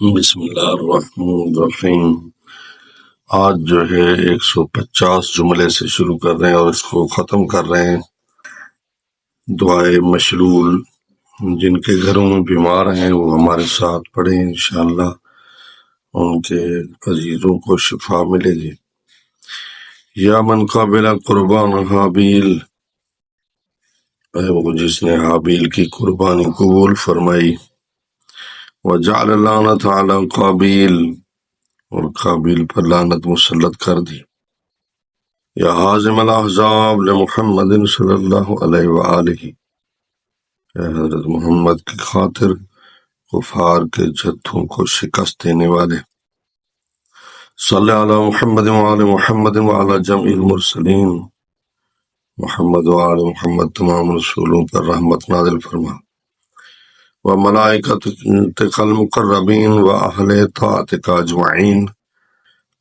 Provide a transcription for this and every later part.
بسم اللہ الرحمن الرحیم۔ آج جو ہے 150 جملے سے شروع کر رہے ہیں اور اس کو ختم کر رہے ہیں۔ دعائے مشلول، جن کے گھروں میں بیمار ہیں وہ ہمارے ساتھ پڑھیں، انشاءاللہ ان کے عزیزوں کو شفا ملے گی۔ یا من قابل قربان حابیل، اے وہ جس نے حابیل کی قربانی قبول فرمائی۔ وجعل لعنت علی قابیل، اور قابیل پر لعنت مسلط کر دی۔ یا حازم الاحزاب لمحمد صلی اللہ علیہ وآلہ، اے حضرت محمد کی خاطر کفار کے جتھوں کو شکست دینے والے۔ صلی علی محمد وآل محمد وعلی جمع المرسلین، محمد وآل محمد تمام رسولوں پر رحمت نازل فرما، وملائکتک المقربین واہل طاعتک اجمعین،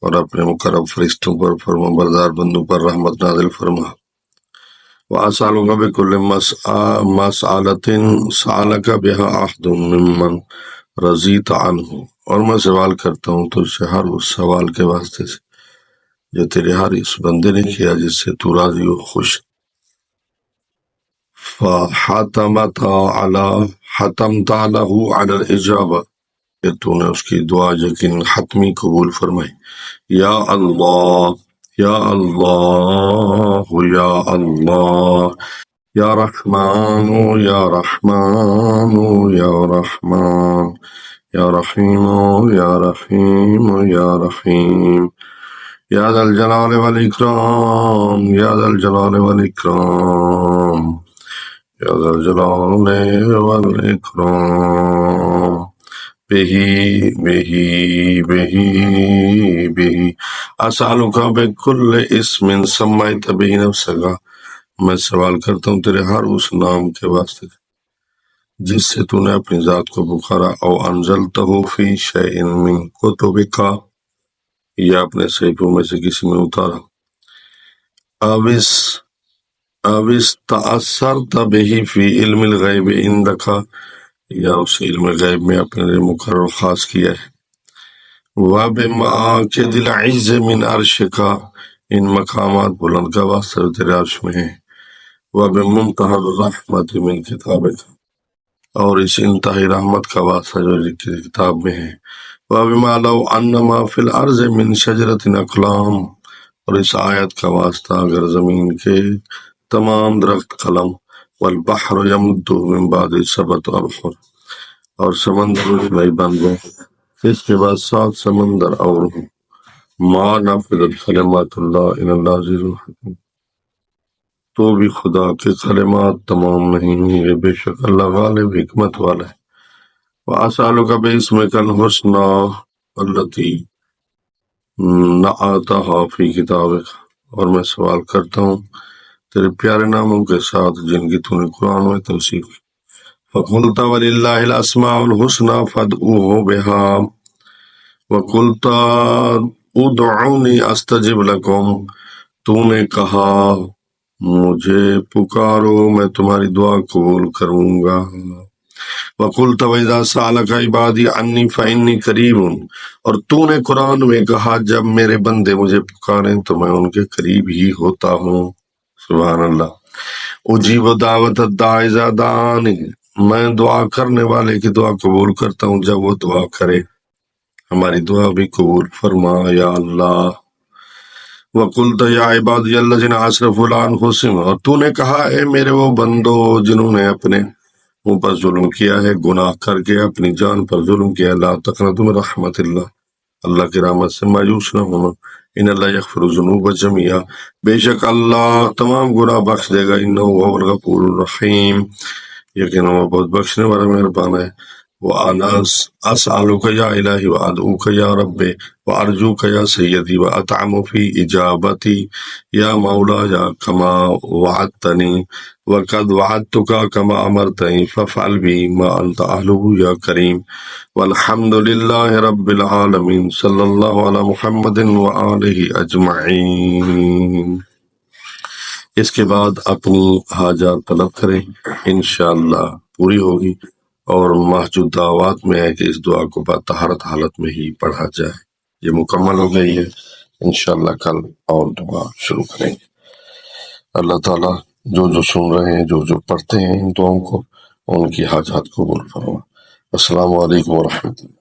اور اپنے مقرب فرشتوں پر فرما بردار بندوں پر رحمت نازل فرما۔ وَأَسْأَلُكَ بِكُلِّ مَسْأَلَةٍ سَأَلَكَ بِهَا أَحَدٌ مِّمَّنْ رَضِيتَ عَنْهُ، اور میں سوال کرتا ہوں تجھ سے ہر اس سوال کے واسطے سے جو تیرے ہر اس بندے نے کیا جس سے تو راضی و خوش۔ فَحَتَمْتَ لَهُ عَلَى الْإِجَابَةِ، کہ تو نے اس کی دعا یقین حتمی قبول فرمائی۔ یا اللہ، یا اللہ، یا اللہ، یا رحمان، یا رحمان، یا رحمان، یا رحیم، یا رحیم، یا رحیم، یا ذا الجلال والاکرام، یا ذا الجلال والاکرام، یا ذا الجلال والاکرام، بہی بہی بہی بہی اسألک بکل اسم سمیت بہ نفسک، میں سوال کرتا ہوں تیرے ہر اس نام کے واسطے جس سے تو نے اپنی ذات کو پکارا، او انزلتہ فی شیء من کتبک، یا اپنے صحیفوں میں سے کسی میں اتارا، اوس تأثرت بہ فی علم الغیب عندک، یا اس علم غیب میں اپنے لیے مقرر خاص کیا ہے۔ وَبِمَعَاقِدِ الْعِزِّ مِنْ عَرْشِكَ، ان مقامات بلند کا واسطہ جو تیرے عرش میں ہیں۔ وَبِمُنْتَهَى الرَّحْمَةِ مِنْ كِتَابِكَ، اور اس انتہائی رحمت کا واسطہ جو تیری کتاب میں ہے۔ وَبِمَا لَوْ أَنَّ مَا فِي الْأَرْضِ مِنْ شَجَرَةٍ أَقْلَامٍ، اور اس آیت کا واسطہ اگر زمین کے تمام درخت قلم، والبحر يمده من بعد سبعة أبحر، اور سمندر اس میں بن گئے اس کے بعد 7 سمندر اور ہوں، ما نفذت کلمات اللہ ان اللہ عزیز الحکیم، تو بھی خدا کے کلمات تمام نہیں ہوں گے، بے شک اللہ غالب حکمت والا ہے۔ وَأَسْأَلُكَ بِاسْمِكَ الْحُسْنَى الَّتِي نَعَتَهَا فِي كِتَابِكَ، اور میں سوال کرتا ہوں تیرے پیارے ناموں کے ساتھ جن کی تو نے قرآن میں توصیف کی۔ فَقُلْتَ وَلِلَّهِ الْأَسْمَاءُ الْحُسْنَى فَادْعُوهُ بِهَا وَقُلْتَ ادْعُونِي أَسْتَجِبْ لَكُمْ، تو نے کہا مجھے پکارو میں تمہاری دعا قبول کروں گا۔ وَقُلْتَ وَإِذَا سَأَلَكَ عِبَادِي عَنِّي فَإِنِّي قَرِيبٌ، اور تو نے قرآن میں کہا جب میرے بندے مجھے پکاریں تو میں ان کے قریب ہی ہوتا ہوں۔ سبحان اللہ۔ اجیب دعوت الداعی اذا دعانی، میں دعا کرنے والے کی دعا قبول کرتا ہوں جب وہ دعا کرے، ہماری دعا بھی قبول فرما یا اللہ۔ وَقُلْتَ يَا عِبَادِيَ الَّذِينَ أَسْرَفُوا عَلَىٰ أَنفُسِهِمْ، اور تو نے کہا اے میرے وہ بندو جنہوں نے اپنے اوپر ظلم کیا ہے، گناہ کر کے اپنی جان پر ظلم کیا، لا تقنطوا من رحمت اللہ، اللہ کی رحمت سے مایوس نہ ہونا، ان اللہ یغفر الذنوب جميعا، بے شک اللہ تمام گناہ بخش دے گا، انہ هو الغفور الرحیم، یقینا وہ بہت بخشنے والا مہربان ہے۔ وَأَنَا أَسْأَلُكَ يَا إِلَٰهِ وَأَدْعُوكَ يَا رَبِّ وَأَرْجُوكَ يَا سَيِّدِي وَأَطْمَعُ فِي إِجَابَتِي يَا مَوْلَايَ كَمَا وَعَدتَّنِي وَقَدْ وَعَدتُّكَ كَمَا أَمَرْتَنِي فَافْعَلْ بِي مَا أَنْتَ أَهْلُهُ يَا كَرِيمُ وَالْحَمْدُ لِلَّهِ رَبِّ الْعَالَمِينَ، صلی اللہ علی محمد وآلہ اجمعین۔ اس کے بعد اپنی حاجات طلب کریں، انشاءاللہ پوری ہوگی۔ اور محجود دعوات میں ہے کہ اس دعا کو بطہارت حالت میں ہی پڑھا جائے۔ یہ مکمل ہو گئی ہے، انشاءاللہ کل اور دعا شروع کریں گے۔ اللہ تعالیٰ جو سن رہے ہیں، جو پڑھتے ہیں ان دعاؤں کو، ان کی حاجات قبول فرما۔ السلام علیکم ورحمۃ اللہ۔